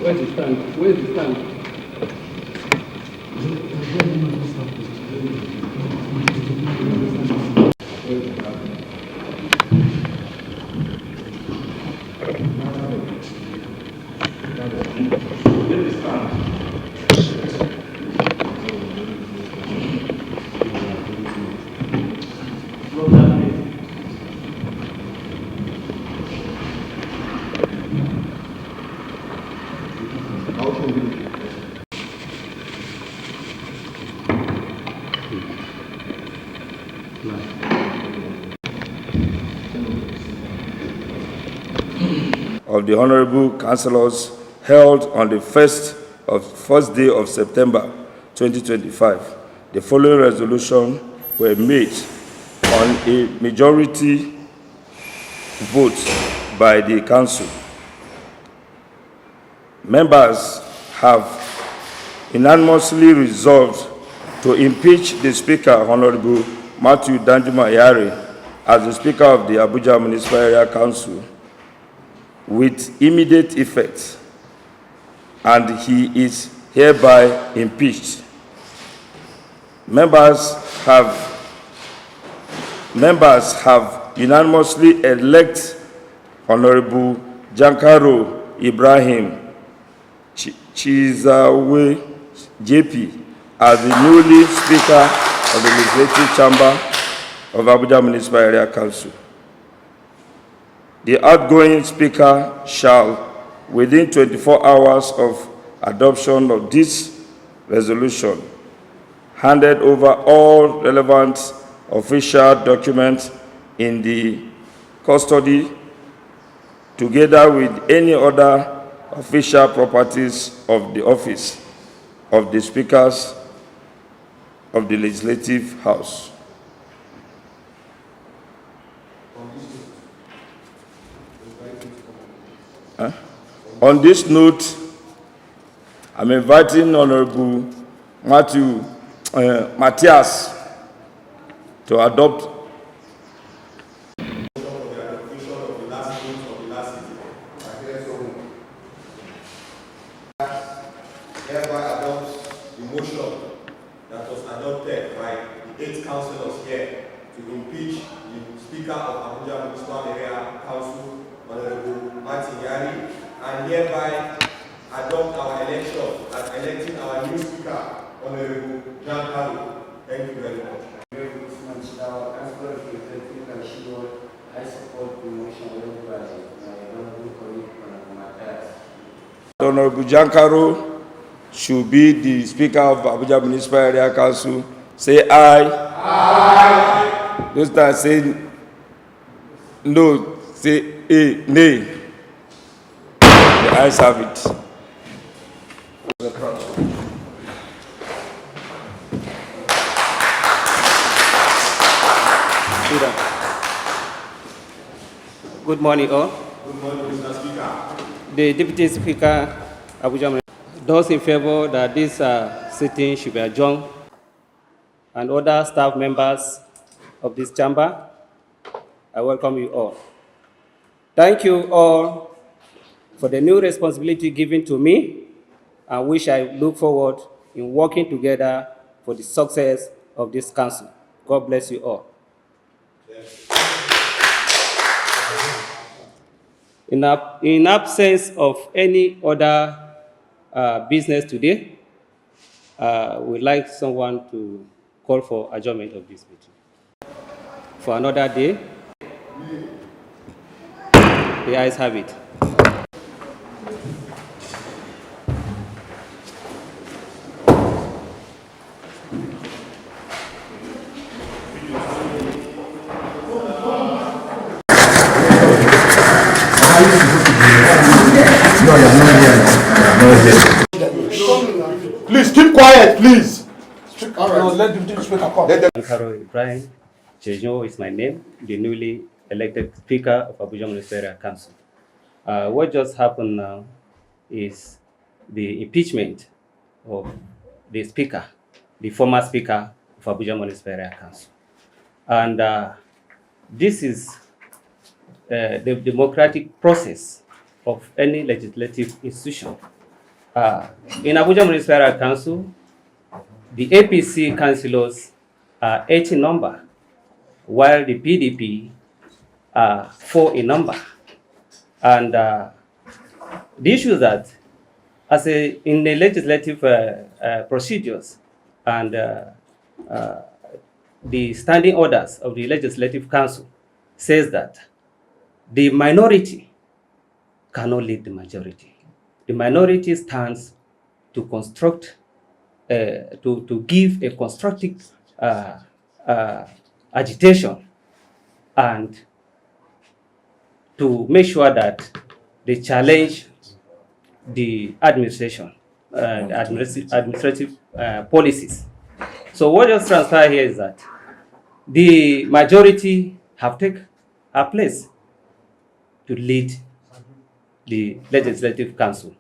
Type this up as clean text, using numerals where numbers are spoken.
Where's the stand? Where's the stand? Of the Honorable Councillors held on the first day of September 2025, the following resolutions were made on a majority vote by the Council. Members have unanimously resolved to impeach the Speaker, Honorable Matthew Danjuma Yari, as the Speaker of the Abuja Municipal Area Council with immediate effect, and he is hereby impeached. Members have unanimously elected Honorable Jankaro Ibrahim Chizawe JP as the newly Speaker of the Legislative Chamber of Abuja Municipal Area Council. The outgoing Speaker shall, within 24 hours of adoption of this resolution, handed over all relevant official documents in the custody, together with any other official properties of the office of the Speakers of the Legislative House. On this note, I'm inviting Honorable Matthias to adopt. Hereby adopts the motion that was adopted by the 8 councillors here to impeach the Speaker of Abuja Municipal Area Council, Honorable Martin Yari, and hereby adopt our election as electing our new Speaker, Honorable Jean Carlo. Thank you very much. I support the motion by my honorable colleague, Matthias. Honorable Jankaro should be the Speaker of Abuja Municipal Area Council. Say aye. Aye. Those that say no, say nay. The ayes have it. Good morning, all. Good morning, Mr. Speaker. The Deputy Speaker, Abuja, those in favor that this sitting should be adjourned, and other staff members of this chamber, I welcome you all. Thank you all for the new responsibility given to me, and which I look forward in working together for the success of this council. God bless you all. In absence of any other business today, we'd like someone to call for adjournment of this meeting for another day. The ayes have it. Please keep quiet, please. All right. No, let the Speaker come. Karo Ibrahim Chejo is my name, the newly elected Speaker of Abuja Municipal Area Council. What just happened now is the impeachment of the Speaker, the former Speaker of Abuja Municipal Area Council. And this is the democratic process of any legislative institution. In Abuja Municipal Council, the APC councillors are 8 in number, while the PDP are 4 in number. And the issue is that in the legislative procedures and the standing orders of the Legislative Council says that the minority cannot lead the majority. The minority stands to construct, to give a constructive agitation and to make sure that they challenge the administration, administrative policies. So what just transpired here is that the majority have taken a place to lead the Legislative Council.